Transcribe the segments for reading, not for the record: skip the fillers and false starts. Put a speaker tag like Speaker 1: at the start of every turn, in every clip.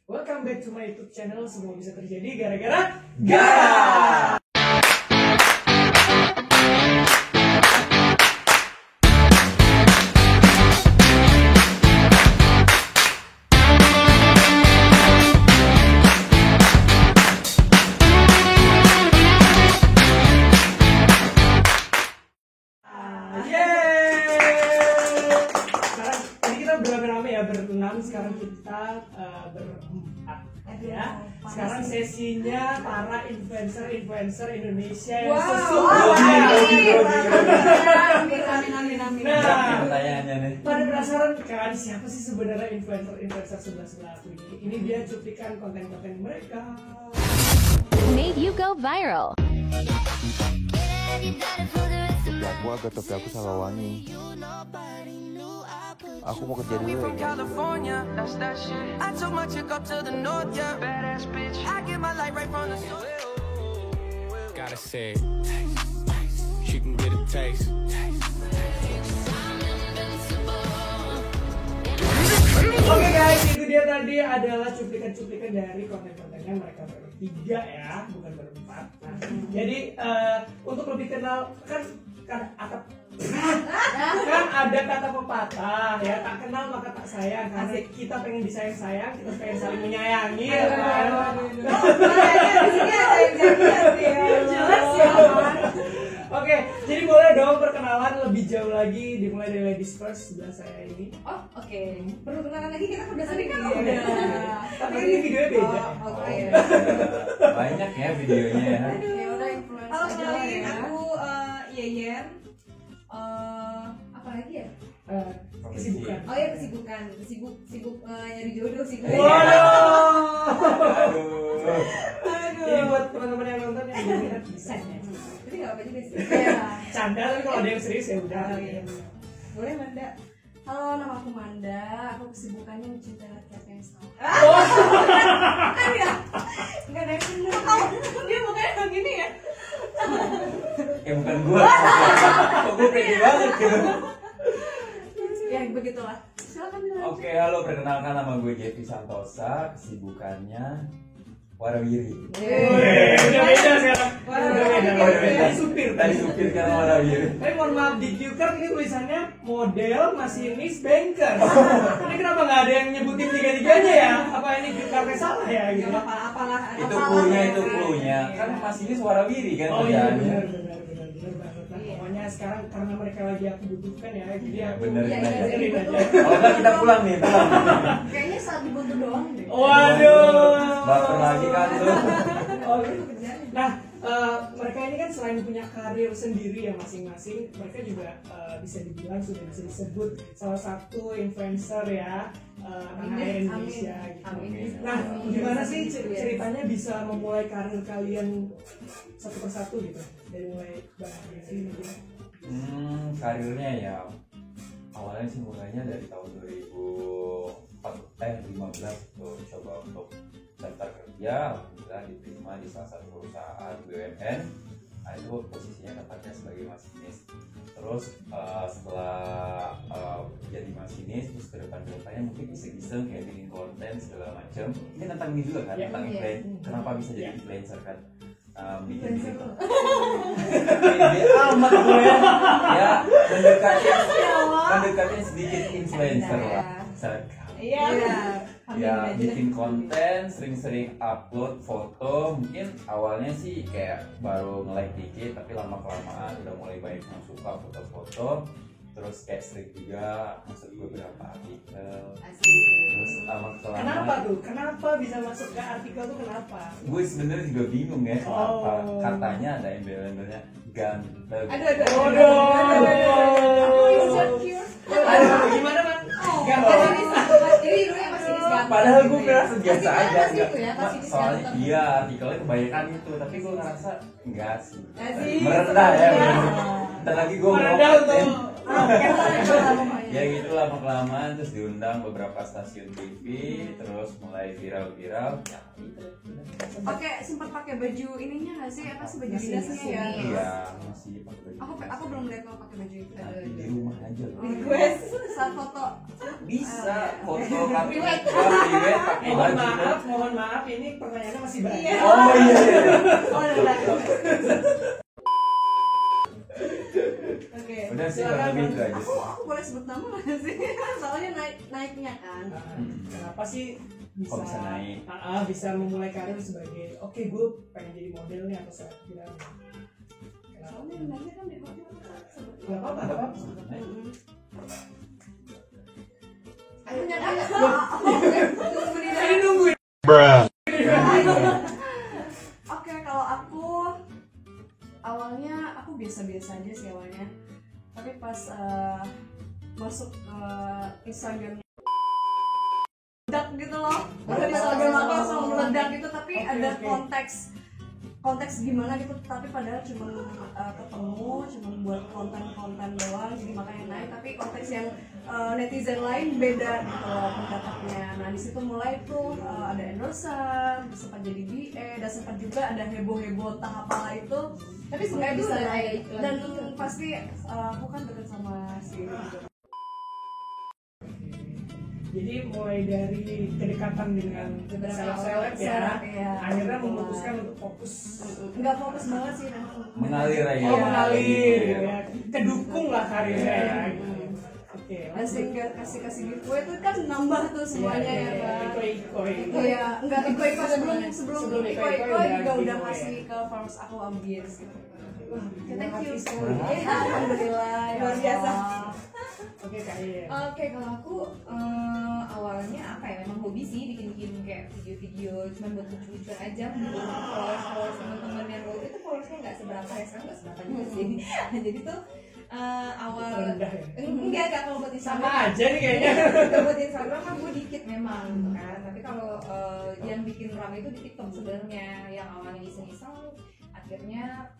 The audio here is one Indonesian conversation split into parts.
Speaker 1: Welcome back to my YouTube channel. Semua bisa terjadi gara-gara Gara. Berenam, sekarang kita berempat ya. Sekarang sesinya para influencer Indonesia yang
Speaker 2: Amin.
Speaker 1: Pertanyaannya nih. Pada penasaran kan siapa sih sebenarnya influencer sebelah aku ini? Ini dia cuplikan konten-konten mereka.
Speaker 3: Made you go viral.
Speaker 4: Topi aku salah wangi. Aku mau kerja dulu ya.
Speaker 5: Gotta say, she can get a taste.
Speaker 1: Oke guys, itu dia tadi adalah cuplikan-cuplikan dari konten-kontennya mereka bertiga ya, bukan berempat. Nah, jadi untuk lebih kenal kan ada kata pepatah ya, tak kenal maka tak sayang. Karena kita pengen disayang-sayang, kita pengen saling menyayangi ya kan. Jelas ya. Oke, jadi boleh dong perkenalan lebih jauh lagi, dimulai dari ladies first sebelah saya ini.
Speaker 2: Oh, oke. Perlu kenalan lagi, kita udah sering kan?
Speaker 1: Tapi ini videonya beda.
Speaker 2: Oke.
Speaker 4: Banyak ya videonya ya.
Speaker 2: Ya udah influencer. Halo, kenalin aku Yeyen. Apa lagi ya?
Speaker 1: Kesibukan.
Speaker 2: Oh ya, kesibukan. Sibuk nyari jodoh sih gue.
Speaker 1: Waduh. Jadi buat teman-teman yang nonton yang minat bisa ya.
Speaker 2: Tapi nggak apa juga sih.
Speaker 1: Canda, tapi kalau ada yang serius ya udah.
Speaker 2: Boleh Manda. Halo, nama aku Manda. Aku kesibukannya mencintai laki-laki yang sama. Kan ya? Nggak ada yang bener. Dia mukanya begini ya?
Speaker 4: Bukan gua. Kok gue pede banget gitu.
Speaker 2: Ya begitulah. Silakan bilang.
Speaker 4: Oke, halo, perkenalkan nama gue Jeffy Santosa. Kesibukannya warawiri.
Speaker 1: Udah beda sekarang. Udah beda. Tadi supir
Speaker 4: karena warawiri.
Speaker 1: Tapi mohon maaf, di cue card ini tulisannya model, masinis, banker. Ini kenapa nggak ada yang nyebutin tiga-tiganya ya? Apa ini cue cardnya salah ya gitu?
Speaker 2: Apalah.
Speaker 4: Itu cluenya. Kan masinis warawiri kan.
Speaker 1: Oh iya
Speaker 4: kerjaannya.
Speaker 1: benar banget. Nah, pokoknya sekarang karena mereka lagi aku butuhkan ya, jadi aku
Speaker 4: Benerin
Speaker 2: Iya,
Speaker 4: aja.
Speaker 2: iya, iya.
Speaker 4: Kalau nggak kita pulang nih.
Speaker 2: Kayaknya saat dibutuh doang deh.
Speaker 1: Waduh.
Speaker 4: Baper lagi kan tuh.
Speaker 1: Oh, nah, mereka ini kan selain punya karir sendiri ya masing-masing, mereka juga bisa dibilang sudah bisa disebut salah satu influencer ya tanah air Indonesia gitu.
Speaker 2: Amin.
Speaker 1: Nah, gimana sih ceritanya bisa memulai karir kalian satu persatu gitu? Dari mulai Bang Jeffy
Speaker 4: Karirnya ya awalnya sih mulainya dari tahun 2015 tuh coba untuk daftar kerja, alhamdulillah diterima di salah satu perusahaan BUMN. Nah itu posisinya dapatnya sebagai masinis. Terus setelah jadi masinis, terus ke depannya mungkin iseng-iseng kayak bikin konten segala macam. Ini tentang ini juga kan, tentang influencer. Kenapa bisa jadi influencer kan? Bikin amat gue ya mendekati sedikit influencer lah.
Speaker 2: Iya.
Speaker 4: Ya bikin konten, sering-sering upload foto. Mungkin awalnya sih kayak baru nge-like dikit, tapi lama-kelamaan udah mulai banyak yang suka foto-foto. Terus kayak sering juga masuk beberapa artikel. Terus lama-kelamaan.
Speaker 1: Kenapa tuh? Kenapa bisa masuk ke artikel tuh kenapa?
Speaker 4: Gue sebenarnya juga bingung ya kenapa. Katanya ada embel-embelnya ganteng.
Speaker 2: Aduh.
Speaker 1: Aduh, gimana man? Ganteng.
Speaker 2: Jadi dulunya masih ganteng.
Speaker 4: Padahal gue ngerasa biasa aja.
Speaker 2: Soalnya
Speaker 4: Iya, artikelnya kebanyakan itu, tapi gue ngerasa enggak sih.
Speaker 2: Asik.
Speaker 4: Merendah ya. Ntar lagi gue
Speaker 1: Merendah untuk
Speaker 4: Ya gitu lama-kelamaan terus diundang beberapa stasiun TV, terus mulai viral-viral. Ya gitu.
Speaker 2: Oke, sempat pakai baju ininya nggak sih? Apa sih baju dinasnya ya?
Speaker 4: Iya, masih pakai baju.
Speaker 2: Aku belum lihat kamu pakai baju itu.
Speaker 4: Nanti di rumah aja loh.
Speaker 2: Request saat foto.
Speaker 4: Bisa foto kami priwet pakai baju.
Speaker 1: Mohon maaf, ini pertanyaannya masih banyak.
Speaker 4: Oh iya.
Speaker 2: Oh, udah. Oke.
Speaker 4: Udah sih kalau lebih itu aja sih.
Speaker 2: Aku boleh sebut nama nggak sih? Soalnya naiknya kan.
Speaker 1: Kenapa sih
Speaker 4: Kok bisa naik?
Speaker 1: Bisa memulai karir sebagai oke, gue pengen jadi model nih atau selebgram.
Speaker 2: Soalnya naiknya kan di hotel.
Speaker 1: Gak apa-apa.
Speaker 2: Aku nyadar. Tunggu di
Speaker 1: Ini nungguin.
Speaker 2: Oke, kalau aku awalnya aku biasa-biasa aja sih awalnya. Tapi pas masuk Instagram meledak gitu loh. Bukan Instagram aku langsung meledak gitu, tapi ada konteks gimana gitu, tapi padahal cuma ketemu, cuma buat konten-konten doang, jadi makanya naik. Tapi konteks yang netizen lain beda gitu loh pendapatnya. Nah di situ mulai tuh ada endorsean, sempat jadi BA, dan sempat juga ada heboh-heboh tahap apa itu. Tapi sebenarnya bisa naik dan pasti aku kan deket sama si gitu.
Speaker 1: Jadi mulai dari kedekatan dengan seleb ya, akhirnya memutuskan untuk fokus.
Speaker 2: Nggak fokus banget sih,
Speaker 4: Mengalir aja.
Speaker 1: Oh, mengalir ya. Kedukung lah karirnya ya. Oke.
Speaker 2: Dan sehingga kasih giveaway itu kan nambah tuh semuanya ya kan.
Speaker 1: Iko.
Speaker 2: Iya, enggak iko sebelum iko juga udah
Speaker 1: giveaway.
Speaker 2: kasih ke followers aku ambience gitu.
Speaker 1: Thank you.
Speaker 2: Alhamdulillah, luar biasa.
Speaker 1: Oke, Kak Iyen.
Speaker 6: Oke, kalau aku awalnya apa ya, memang hobi sih bikin kayak video-video cuma buat lucu-lucuan aja. Followers teman-teman yang dulu itu followersnya nggak seberapa ya, sekarang nggak seberapa juga sih. Jadi tuh awal
Speaker 1: Rendah ya?
Speaker 6: enggak kalau buat
Speaker 1: Sama
Speaker 6: Instagram
Speaker 1: aja nih kayaknya.
Speaker 6: kalau buat Instagram kan gue dikit memang gitu kan, tapi kalau yang bikin ramai itu di TikTok sebenarnya, yang awalnya iseng-iseng akhirnya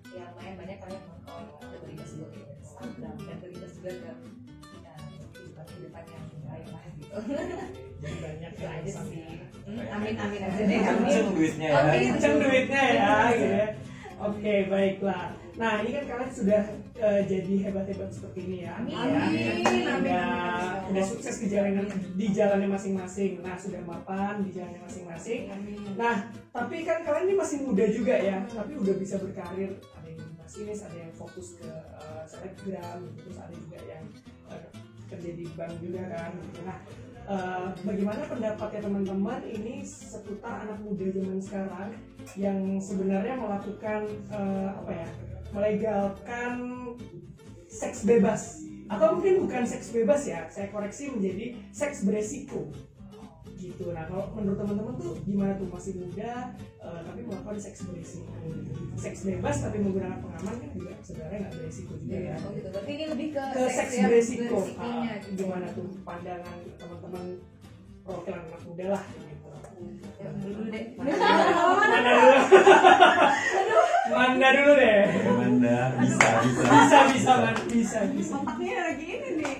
Speaker 6: ya lumayan banyak kalian ada berimbas juga ke Instagram dan berimbas juga ke kehidupan yang lain-lain gitu.
Speaker 1: Jadi banyak
Speaker 6: Itu aja
Speaker 1: yang
Speaker 6: sih. Amin aja deh.
Speaker 4: Kenceng duitnya ya.
Speaker 6: Amin.
Speaker 1: kenceng duitnya ya gitu ya. Oke, baiklah. Nah, ini kan kalian sudah jadi hebat-hebat seperti ini ya.
Speaker 6: Amin.
Speaker 1: Ya. Udah sukses di jalannya masing-masing. Nah, sudah mapan di jalannya masing-masing. Nah, tapi kan kalian ini masih muda juga ya, tapi udah bisa berkarir. Ada yang masinis, ada yang fokus ke selebgram, gitu. Terus ada juga yang kerja di bank juga kan. Gitu. Nah, bagaimana pendapatnya teman-teman ini seputar anak muda zaman sekarang yang sebenarnya melakukan melegalkan seks bebas, atau mungkin bukan seks bebas ya, saya koreksi menjadi seks beresiko gitu. Nah, kalau menurut teman-teman tuh gimana tuh, masih muda tapi melakukan seks beresiko gitu. Seks bebas tapi menggunakan pengaman kan juga sebenarnya nggak beresiko juga ya.
Speaker 6: Oh gitu. Berarti ini lebih ke
Speaker 1: Seks
Speaker 6: yang
Speaker 1: beresiko.
Speaker 6: beresikonya gitu.
Speaker 1: Gimana tuh pandangan teman-teman perwakilan anak muda lah gitu.
Speaker 6: Yang dulu deh.
Speaker 1: Manda dulu deh.
Speaker 4: Manda bisa.
Speaker 2: Otaknya lagi ini nih.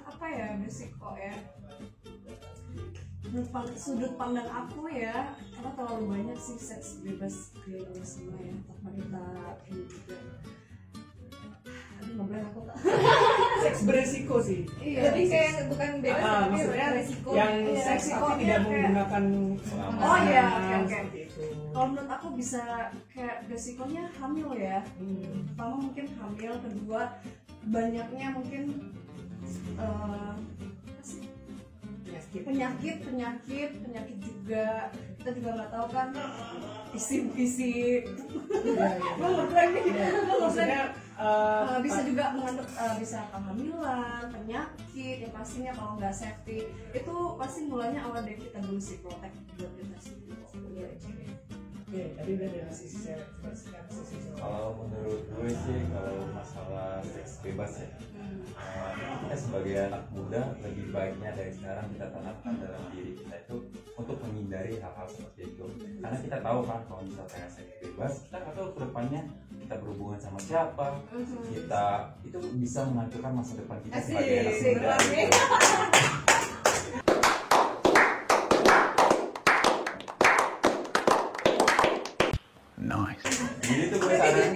Speaker 2: Apa ya, beresiko ya. Sudut pandang aku ya, karena terlalu banyak sih seks bebas di semua ya, tanpa kita ini juga. Aduh, nggak boleh aku tak.
Speaker 1: Seks beresiko sih.
Speaker 2: Iya.
Speaker 6: Lebih kayak bukan bebas tapi
Speaker 1: Maksudnya
Speaker 6: resiko.
Speaker 1: yang
Speaker 2: Iya,
Speaker 1: seks
Speaker 2: resiko,
Speaker 1: tapi tidak
Speaker 2: iya,
Speaker 1: menggunakan
Speaker 2: Oh iya,
Speaker 1: pengaman,
Speaker 2: oke.
Speaker 1: seperti itu.
Speaker 2: Kalau menurut aku bisa kayak resikonya hamil ya.
Speaker 1: Hmm.
Speaker 2: Pertama mungkin hamil, kedua banyaknya mungkin penyakit juga. Kita juga nggak tahu kan isi
Speaker 1: Maksudnya
Speaker 2: bisa juga mengandung bisa kehamilan, penyakit yang pastinya kalau nggak safety itu pasti mulanya awal dari kita dulu sih, protek buat kita sih.
Speaker 1: Oke, tadi udah dari sisi saya
Speaker 4: Kalau menurut gue sih, kalau masalah seks bebas ya, kita sebagai anak muda lebih baiknya dari sekarang kita tanamkan dalam diri kita itu untuk menghindari hal-hal seperti itu. Karena kita tahu kan kalau misalnya seks bebas, kita nggak tahu kedepannya kita berhubungan sama siapa, kita itu bisa menghancurkan masa depan kita sebagai anak muda.
Speaker 5: Nice.
Speaker 4: Jadi itu gue saran.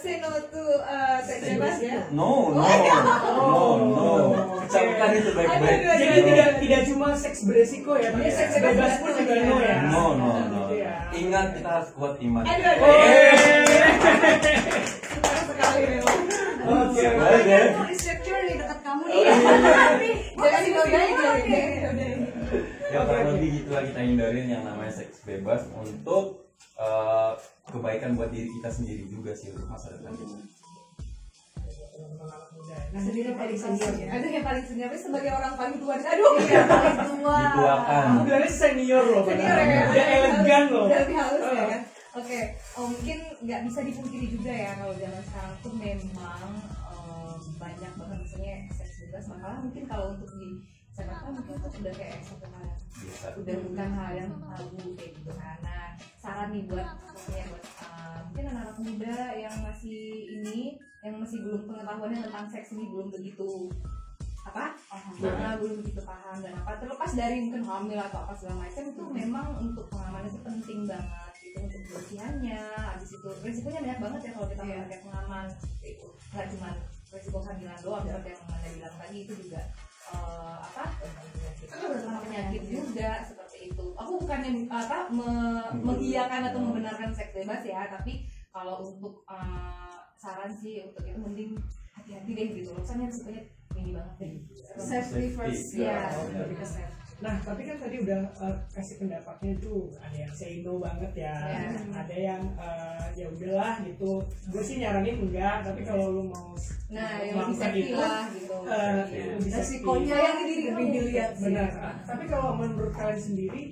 Speaker 6: Say no to seks bebas ya.
Speaker 4: No. Ucapkan itu baik-baik.
Speaker 1: Jadi tidak cuma seks beresiko ya, tapi seks bebas pun juga no ya.
Speaker 4: No.
Speaker 1: Gitu ya.
Speaker 4: Ingat kita harus kuat iman.
Speaker 6: Sekali memang.
Speaker 1: Oke,
Speaker 4: baik ya.
Speaker 2: Aku insecure nih dekat kamu nih.
Speaker 6: Jangan digodain ya.
Speaker 4: Ya kurang lebih gitulah kita hindarin yang namanya seks bebas untuk kebaikan buat diri kita sendiri juga sih untuk masa depan kita.
Speaker 1: Nah,
Speaker 6: Sendiri yang paling senior ya. Aduh yang paling senior sebagai orang paling tua. Aduh
Speaker 2: Paling tua.
Speaker 4: Dituakan.
Speaker 1: aku bilangnya senior loh,
Speaker 6: senior ya kan?
Speaker 1: udah elegan loh.
Speaker 6: Udah lebih halus ya kan. Oke, mungkin nggak bisa dipungkiri juga ya kalau zaman sekarang tuh memang banyak banget misalnya seks bebas, malah mungkin kalau untuk di Jakarta mungkin itu udah kayak satu hal yang udah bukan hal yang tabu kayak gitu kan. Nah, saran nih buat maksudnya buat mungkin anak-anak muda yang masih yang masih belum pengetahuannya tentang seks ini belum begitu belum begitu paham dan apa, terlepas dari mungkin hamil atau apa segala macam, itu memang untuk pengaman itu penting banget gitu, untuk kebersihannya. Habis itu resikonya banyak banget ya kalau kita pakai pengaman seperti itu, nggak cuma resiko kehamilan doang seperti yang Anda bilang tadi, itu juga tentang penyakit juga seperti itu. Aku bukannya mengiyakan atau membenarkan seks bebas ya, tapi kalau untuk saran sih untuk itu mending hati-hati deh gitu loh, soalnya risikonya tinggi banget deh.
Speaker 2: Safety first
Speaker 6: ya.
Speaker 1: Lebih ke safe. Nah, tapi kan tadi udah kasih pendapatnya tuh, ada yang say no banget ya, ada yang ya udahlah gitu. Gue sih nyaranin enggak, tapi kalau lu mau
Speaker 6: Yang lebih
Speaker 1: melakukan
Speaker 6: safety lah gitu.
Speaker 1: lebih safety.
Speaker 2: Resikonya
Speaker 6: Sayang diri
Speaker 2: lebih dilihat sih.
Speaker 1: Benar. Tapi kalau menurut kalian sendiri,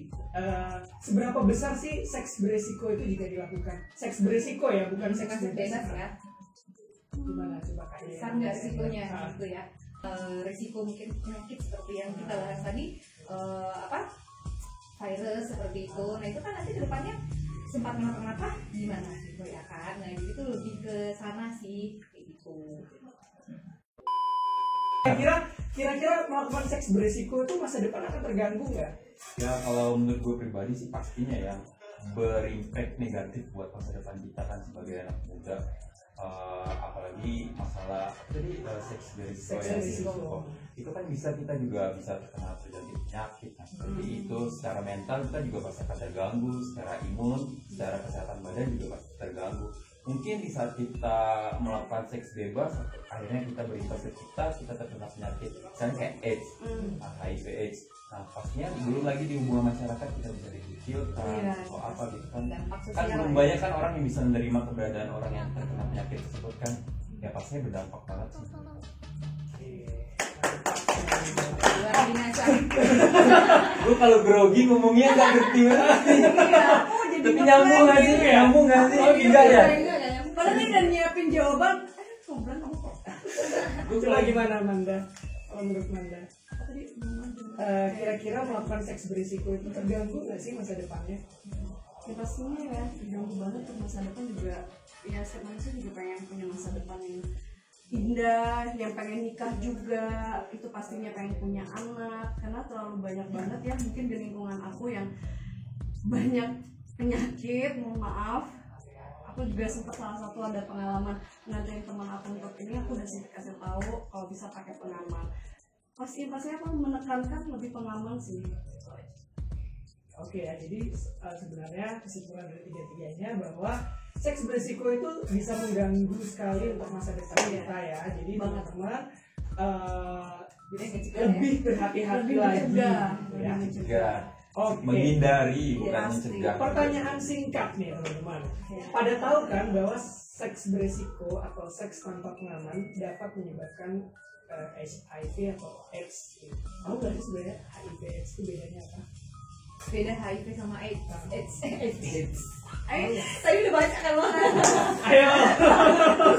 Speaker 1: seberapa besar sih seks beresiko itu jika dilakukan? Seks beresiko ya, bukan seks
Speaker 6: bebas ya.
Speaker 1: Gimana coba kalian?
Speaker 6: Besar nggak risikonya gitu ya? Risiko mungkin penyakit seperti yang kita bahas tadi, virus seperti itu. Nah itu kan nanti kedepannya sempat kenapa gimana gitu ya kan? Nah itu lebih ke sana sih kayak gitu.
Speaker 1: Kira-kira melakukan seks beresiko itu masa depan akan terganggu nggak?
Speaker 4: Ya kalau menurut gue pribadi sih pastinya yang berimpact negatif buat masa depan kita kan sebagai anak muda. Apalagi masalah tadi seks beresiko itu kan kita juga bisa terkena terjadi penyakit seperti itu. Secara mental kita juga pasti akan terganggu, secara imun, secara kesehatan badan juga pasti terganggu. Mungkin di saat kita melakukan seks bebas, akhirnya kita berimbas ke kita terkena penyakit misalnya kayak AIDS, HIV AIDS. Nah pastinya belum lagi di hubungan masyarakat kita bisa dikucilkan atau apa gitu kan. Kan belum banyak kan orang yang bisa menerima keberadaan orang yang terkena penyakit tersebut kan. Ya pastinya berdampak banget sih.
Speaker 6: Luar biasa.
Speaker 4: Gue kalau grogi ngomongnya nggak ngerti banget sih. Tapi nyambung nggak sih? Nyambung nggak sih? Oh tidak ya?
Speaker 2: Padahal ini udah nyiapin jawaban. Ngobrol kamu kok.
Speaker 1: Coba gimana Manda? Kalau menurut Manda, kira-kira melakukan seks berisiko itu terganggu nggak sih masa depannya?
Speaker 2: Ya pastinya ya, diganggu banget tuh masa depan juga. Ya setiap manusia juga pengen punya masa depan yang indah, yang pengen nikah juga, itu pastinya pengen punya anak. Karena terlalu banyak banget ya mungkin di lingkungan aku yang banyak penyakit, mohon maaf. Aku juga sempat salah satu ada pengalaman ngajarin teman aku untuk ini, aku udah sih kasih tahu kalau bisa pakai pengaman. Pastinya aku menekankan lebih pengaman sih.
Speaker 1: Oke ya, jadi sebenarnya kesimpulan dari tiga-tiganya bahwa seks beresiko itu bisa mengganggu sekali untuk masa depan kita ya. Jadi teman-teman lebih berhati-hati lagi ya.
Speaker 4: Mencegah,
Speaker 1: Oke.
Speaker 4: menghindari bukan mencegah.
Speaker 1: Pertanyaan singkat nih teman-teman. Pada tahu kan bahwa seks beresiko atau seks tanpa pengaman dapat menyebabkan HIV atau AIDS. Tahu nggak sih sebenarnya HIV AIDS itu bedanya apa?
Speaker 6: beda HIV sama AIDS.
Speaker 1: AIDS.
Speaker 6: Tadi udah baca kan lo?
Speaker 1: Ayo.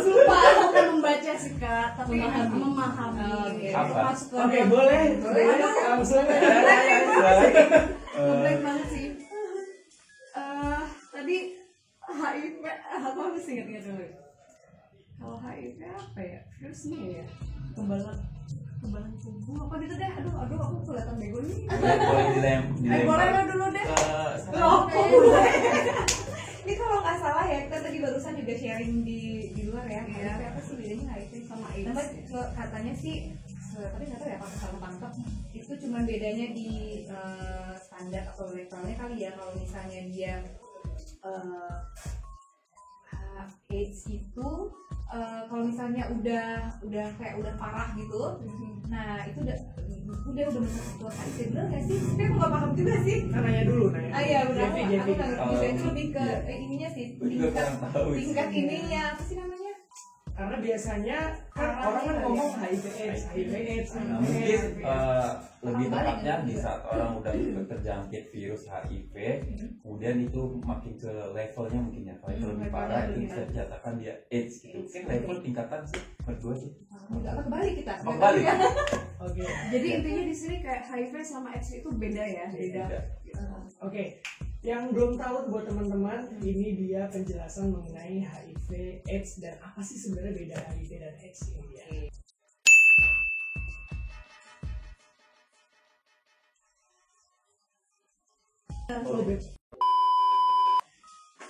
Speaker 2: Sumpah aku bukan membaca sih kak, tapi memahami.
Speaker 6: Oke.
Speaker 4: Apa?
Speaker 2: Masuk ke
Speaker 1: Oke,
Speaker 2: dalam.
Speaker 1: boleh.
Speaker 6: Boleh.
Speaker 1: Langsung.
Speaker 2: Komplek banget sih. Tadi HIV, aku harus ingat-ingat dulu. Kalau HIV apa ya? Virusnya ya? Kebalan tubuh apa gitu deh. Aduh, aku kelihatan bego nih.
Speaker 4: Boleh
Speaker 2: Boleh lo dulu deh.
Speaker 6: Loh, kok boleh? Ini kalau nggak salah ya, kita tadi barusan juga sharing di luar ya.
Speaker 2: Iya.
Speaker 6: HIV apa sih bedanya HIV
Speaker 2: Sama
Speaker 6: Nah,
Speaker 2: AIDS.
Speaker 6: katanya sih, tapi nggak tahu ya kalau salah tangkap itu cuma bedanya di standar atau levelnya kali ya. Kalau misalnya dia AIDS itu kalau misalnya udah kayak udah parah gitu, nah itu udah masuk ke HIV, bener nggak sih? Tapi aku nggak paham juga sih.
Speaker 1: Nanya dulu, nanya.
Speaker 6: Iya benar, aku
Speaker 1: Jeffy.
Speaker 6: nggak ngerti juga, itu lebih ke
Speaker 4: Iya.
Speaker 6: ininya sih,
Speaker 4: Gua juga kurang tahu sih.
Speaker 6: tingkat ininya apa sih namanya?
Speaker 1: Karena biasanya kan orang kan ngomong HIV AIDS.
Speaker 4: Nah, mungkin lebih tepatnya di saat orang udah terjangkit virus HIV, kemudian itu makin ke levelnya mungkin ya, kalau itu lebih parah itu bisa dikatakan dia AIDS gitu. Mungkin level tingkatan sih berdua sih.
Speaker 6: Nggak apa kebalik kita.
Speaker 4: Oh, balik.
Speaker 1: Oke.
Speaker 2: Jadi intinya di sini kayak HIV sama AIDS itu beda ya, beda.
Speaker 1: Oke, yang belum tahu buat teman-teman, ini dia penjelasan mengenai HIV, AIDS, dan apa sih sebenarnya beda HIV dan AIDS ini dia. Oh,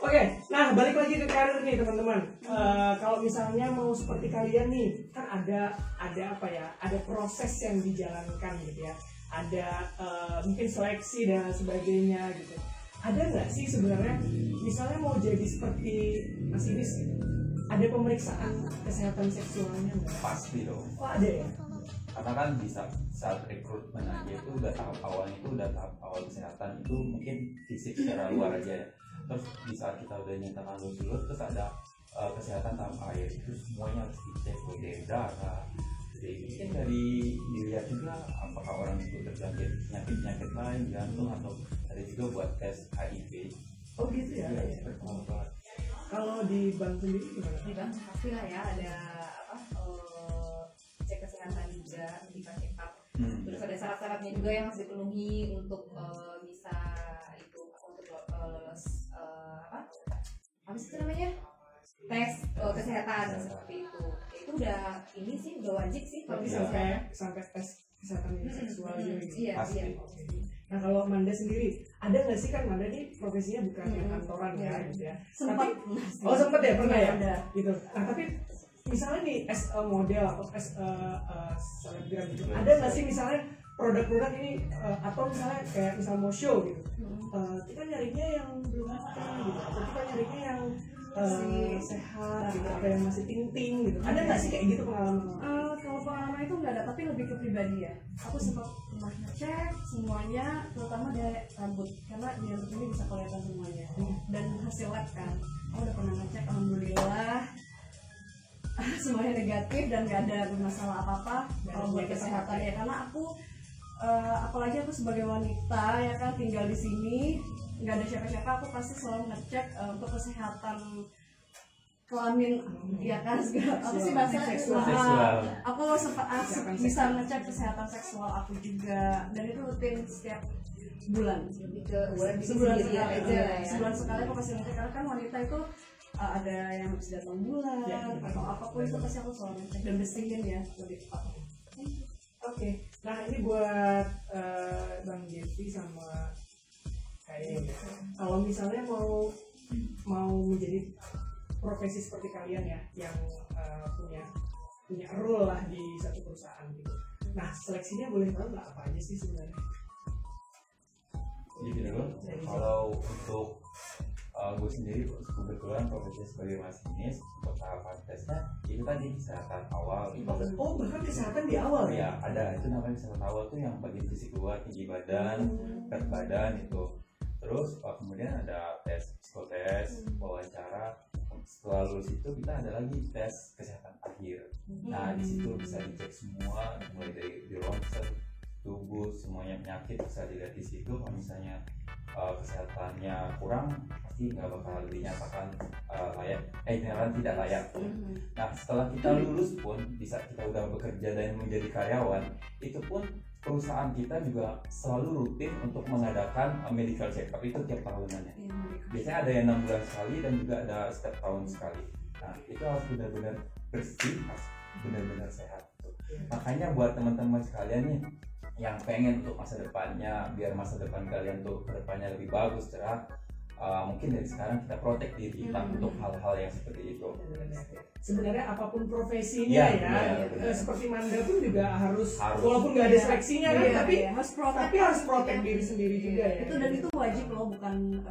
Speaker 1: Oke, nah balik lagi ke karir nih teman-teman. Kalau misalnya mau seperti kalian nih, kan ada apa ya? Ada proses yang dijalankan gitu ya. Ada mungkin seleksi dan sebagainya gitu. Ada nggak sih sebenarnya, misalnya mau jadi seperti Mas Inis gitu, ada pemeriksaan kesehatan seksualnya nggak?
Speaker 4: Pasti dong.
Speaker 1: Oh ada ya?
Speaker 4: Karena kan di saat rekrutmen aja itu udah tahap awalnya itu udah tahap awal kesehatan itu mungkin fisik secara luar aja ya. Terus di saat kita udah nyatakan lulus terus ada kesehatan tahap akhir itu semuanya harus dicek dari darah, jadi mungkin dari dilihat juga apakah orang itu terjangkit penyakit lain jantung atau ada juga buat tes HIV.
Speaker 1: Oh gitu ya?
Speaker 4: Ya, seperti itu.
Speaker 1: Kalau di bank sendiri gimana?
Speaker 6: Di bank pasti lah ya ada cek kesehatan juga, medical check up. Terus ada syarat-syaratnya juga yang harus dipenuhi untuk bisa itu untuk lolos apa sih itu namanya, tes kesehatan seperti itu. Itu udah ini sih udah wajib sih kalau
Speaker 1: Tapi
Speaker 6: misalnya.
Speaker 1: sampai tes kesehatan seksual juga gitu.
Speaker 6: Iya,
Speaker 4: Pasti.
Speaker 6: iya.
Speaker 1: Oke. Nah kalau Manda sendiri, ada nggak sih, kan Manda ini profesinya bukan yang kantoran ya gitu ya?
Speaker 2: Sempat.
Speaker 1: Oh sempat ya, pernah ya?
Speaker 2: Ada.
Speaker 1: Gitu. Nah tapi misalnya nih as a model atau as a selebgram gitu, ada nggak sih misalnya produk-produk ini atau misalnya kayak misal mau show gitu, kita nyarinya yang belum nikah gitu, atau kita nyarinya yang sehat gitu, atau yang masih ting-ting gitu, ada nggak sih kayak gitu pengalaman?
Speaker 2: Kalau pengalaman itu nggak ada, tapi lebih ke pribadi ya. Aku sempat pernah ngecek semuanya, terutama dari rambut, karena di rambut ini bisa kelihatan semuanya. Dan hasil lab kan, aku udah pernah ngecek, alhamdulillah semuanya negatif dan nggak ada bermasalah apa-apa kalau buat kesehatan ya. Karena aku apalagi aku sebagai wanita ya kan, tinggal di sini nggak ada siapa-siapa, aku pasti selalu ngecek untuk kesehatan kelamin ya kan, segala apa sih bahasa
Speaker 4: Seksual.
Speaker 2: aku sempat bisa ngecek kesehatan seksual aku juga, dan itu rutin setiap bulan,
Speaker 6: Lebih ke buat
Speaker 2: sebulan
Speaker 6: sendiri
Speaker 2: sekali
Speaker 6: aja lah ya.
Speaker 2: sebulan sekali aku pasti ngecek, karena kan wanita itu ada yang habis datang bulan atau apapun itu pasti aku selalu ngecek dan bersihin ya lebih tepat.
Speaker 1: Oke, nah ini buat Bang Jeffy sama kayak kalau misalnya mau menjadi profesi seperti kalian ya, yang punya role lah di satu perusahaan gitu. Nah seleksinya boleh tahu nggak apa aja sih sebenarnya?
Speaker 4: Jadi dulu kalau untuk gue sendiri kebetulan profesi sebagai masinis, untuk tahapan tesnya itu tadi kesehatan awal.
Speaker 1: Oh bahkan kesehatan di awal ya?
Speaker 4: Ya ada, itu namanya kesehatan awal tuh yang bagian fisik luar, tinggi badan, berat badan itu. Terus kemudian ada tes psikotes, wawancara. Setelah lulus itu kita ada lagi tes kesehatan akhir. Nah di situ bisa dicek semua, mulai dari ronsen tubuh, semuanya penyakit bisa dilihat di situ. Kalau misalnya kesehatannya kurang, pasti nggak bakal dinyatakan dinyatakan tidak layak. Nah setelah kita lulus pun, bisa kita udah bekerja dan menjadi karyawan, itu pun perusahaan kita juga selalu rutin untuk mengadakan medical check up itu tiap tahunannya. Biasanya ada yang 6 bulan sekali dan juga ada setiap tahun sekali. Nah itu harus benar-benar bersih, harus benar-benar sehat. Makanya buat teman-teman sekalian nih yang pengen untuk masa depannya, biar masa depan kalian tuh kedepannya lebih bagus, cerah, mungkin dari sekarang kita protek diri kita untuk hal-hal yang seperti itu.
Speaker 1: Sebenarnya apapun profesinya seperti Manda pun juga harus walaupun nggak ada seleksinya kan, tapi harus protek diri sendiri juga ya.
Speaker 2: Itu dan itu wajib loh, bukan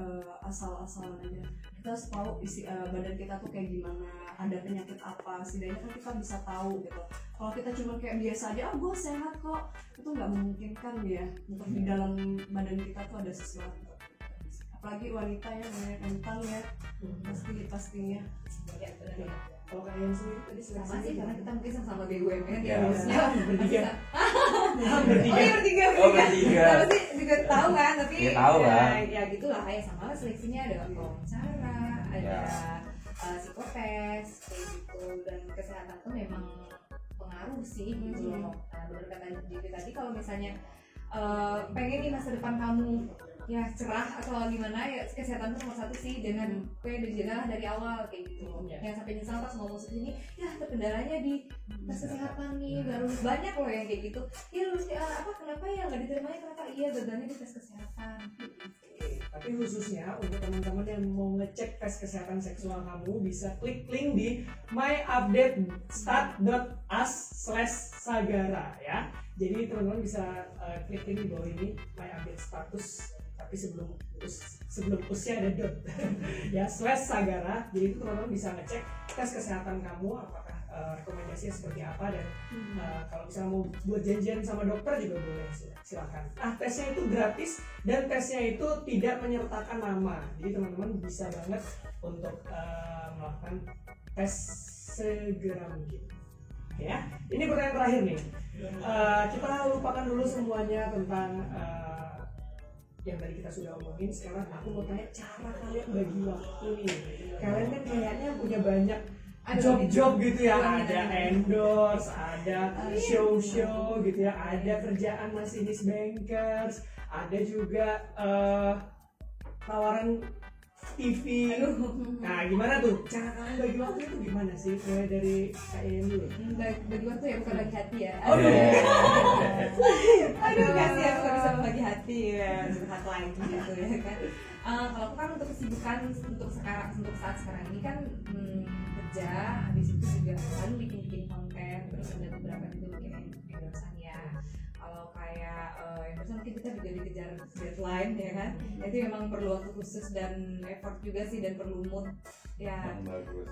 Speaker 2: asal-asalan aja. Kita harus tahu isi badan kita tuh kayak gimana, ada penyakit apa, setidaknya kan kita bisa tahu gitu. Kalau kita cuma kayak biasa aja, gue sehat kok, itu nggak memungkinkan ya. Untuk di dalam badan kita tuh ada sesuatu. Apalagi wanita ya, banyak kentang ya, pastinya.
Speaker 6: Ya, benar ya.
Speaker 1: Kalau kalian sendiri tadi
Speaker 6: Sama sih, karena kita mungkin sama-sama BUMN
Speaker 4: Ya.
Speaker 6: harusnya
Speaker 1: bertiga.
Speaker 6: bertiga. Apa sih juga tahu kan, tapi
Speaker 4: ya, tahu lah.
Speaker 6: Ya gitulah, ya sama lah seleksinya, ada wawancara, ada psikotes kayak gitu, dan kesehatan tuh memang pengaruh sih gitu loh. Nah, benar kata Jitu tadi, kalau misalnya pengen nih masa depan kamu ya cerah atau gimana, ya kesehatan tuh nomor satu sih, dengan dijaga dari awal kayak gitu. Yang sampai nyesal pas mau masuk sini, ya terkendalanya di tes kesehatan nih, baru banyak loh yang kayak gitu. Ya lulus kenapa ya nggak diterimanya, kenapa iya gagalnya di tes kesehatan.
Speaker 1: Tapi khususnya untuk teman-teman yang mau ngecek tes kesehatan seksual kamu, bisa klik link di myupdatestat.us/sagara ya. Jadi teman-teman bisa klik link di bawah ini, my update status, tapi sebelum usnya ada dot ya /sagara. Jadi itu teman-teman bisa ngecek tes kesehatan kamu, apakah rekomendasinya seperti apa, dan kalau misalnya mau buat janjian sama dokter juga boleh, silakan. Tesnya itu gratis dan tesnya itu tidak menyertakan nama, jadi teman-teman bisa banget untuk melakukan tes segera mungkin. Oke ya, ini pertanyaan terakhir nih. Kita lupakan dulu semuanya tentang yang tadi kita sudah omongin. Sekarang aku mau tanya cara kalian bagi waktu nih. Kalian kan kayaknya punya banyak job gitu ya, ada endorse, ada show gitu ya, ada kerjaan masinis bankers, ada juga tawaran TV. Nah gimana tuh cara kalian bagi waktu itu gimana sih? Dari kalian dulu.
Speaker 6: Bagi waktu ya, bukan bagi hati ya.
Speaker 2: Aduh
Speaker 6: kasih ya, bukan bisa membagi hati ya, curhat lagi gitu ya kan. Kalau aku kan untuk kesibukan untuk saat sekarang ini kan kerja, habis itu juga kan bikin konten, terus ada beberapa juga bikin endorsean ya. Kalau kayak endorsean mungkin kita juga dikejar deadline ya kan. Itu memang perlu waktu khusus dan effort juga sih, dan perlu mood ya,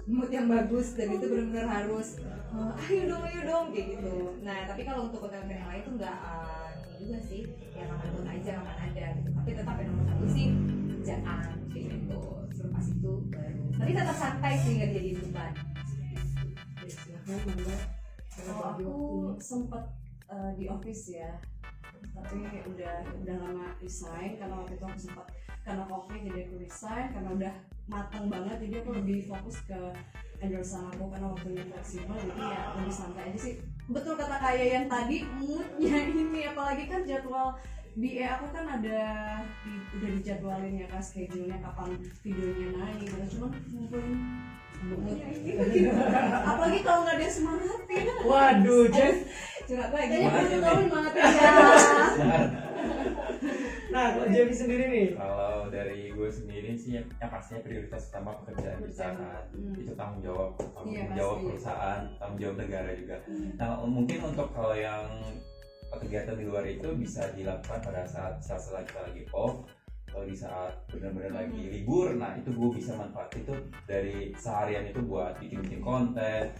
Speaker 6: mood yang bagus, dan itu benar-benar harus ayo dong kayak gitu. Nah tapi kalau untuk konten yang lain tuh nggak juga sih, ya kapan pun aja, kapan ada gitu. Tapi tetap yang nomor satu sih kerjaan kayak gitu. Selepas itu baru, tapi tetap santai sih, nggak jadi beban.
Speaker 1: Silakan Manda.
Speaker 2: Kalau aku sempet di office ya, tapi udah lama resign, karena waktu itu aku sempat karena COVID jadi aku resign, karena udah matang banget, jadi aku lebih fokus ke endorsean aku karena waktunya fleksibel, jadi ya lebih santai aja sih. Betul kata Kaya yang tadi, moodnya ini apalagi kan jadwal di aku kan udah dijadwalin ya kan, schedule-nya kapan videonya naik, cuma ngumpulin moodnya ini begitu. Apalagi kalau nggak ada semangatin.
Speaker 1: Waduh, Jeff.
Speaker 6: Curhat lagi.
Speaker 2: Semangatin ya.
Speaker 1: Nah, kalau Jamie sendiri nih.
Speaker 4: Kalau dari gue sendiri sih, yang pastinya prioritas utama pekerjaan kita kan, itu tanggung jawab perusahaan, tanggung jawab negara juga. Nah mungkin untuk kalau yang kegiatan di luar itu bisa dilakukan pada saat kita lagi off, atau di saat benar-benar lagi libur. Nah itu gue bisa manfaat itu dari seharian itu buat bikin konten,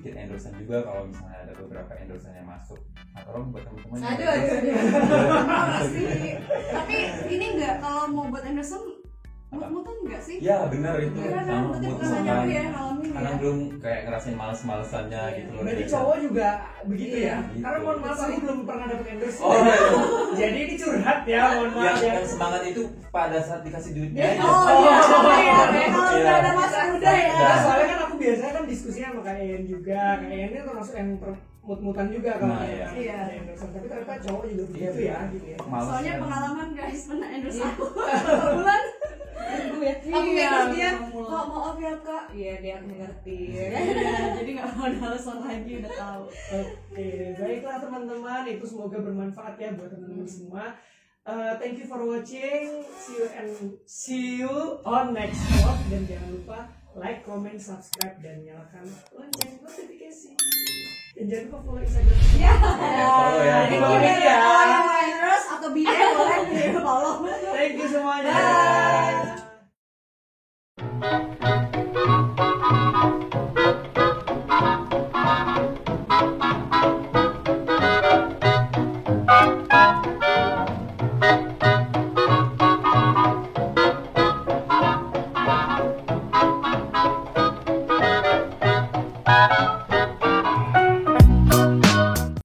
Speaker 4: bikin endorsean juga kalau misalnya ada beberapa endorsean yang masuk. Nah tolong buat teman-teman.
Speaker 2: Aduh. Tapi ini enggak, kalau mau buat endorsean mood-moodan enggak sih?
Speaker 4: Ya benar itu.
Speaker 2: Iya kan, berarti bukan hanya aku ya ngalamin
Speaker 4: karena belum kayak ngerasain males-malesannya gitu loh.
Speaker 1: Berarti cowok juga begitu ya?
Speaker 4: Gitu.
Speaker 1: Karena mohon maaf aku belum pernah dapet endorse.
Speaker 4: Oh, iya.
Speaker 1: Jadi ini curhat ya, mohon maaf ya.
Speaker 4: Yang semangat itu pada saat dikasih duitnya.
Speaker 2: Oh iya, kalau udah ada masa muda ya.
Speaker 1: Nah, soalnya kan aku biasanya kan diskusinya sama Kak Ian juga. Kak Ian ini termasuk yang mut-mutan juga kalau
Speaker 4: Nah,
Speaker 1: kayak
Speaker 2: iya.
Speaker 1: ada endorse. Tapi ternyata cowok juga begitu ya, gitu ya.
Speaker 4: Males
Speaker 2: Soalnya
Speaker 4: kan.
Speaker 2: pengalaman guys pernah endorse aku berapa bulan.
Speaker 6: Aku
Speaker 2: Iya,
Speaker 6: terus dia,
Speaker 2: ngomong.
Speaker 6: kok maaf ya kak, iya dia mengerti.
Speaker 2: Jadi nggak mau ada alasan lagi, udah tahu.
Speaker 1: Oke, baiklah teman-teman, itu semoga bermanfaat ya buat teman-teman semua. Thank you for watching. See you on next vlog, dan jangan lupa like, comment, subscribe, dan nyalakan lonceng notifikasi. Dan jangan lupa follow Instagram.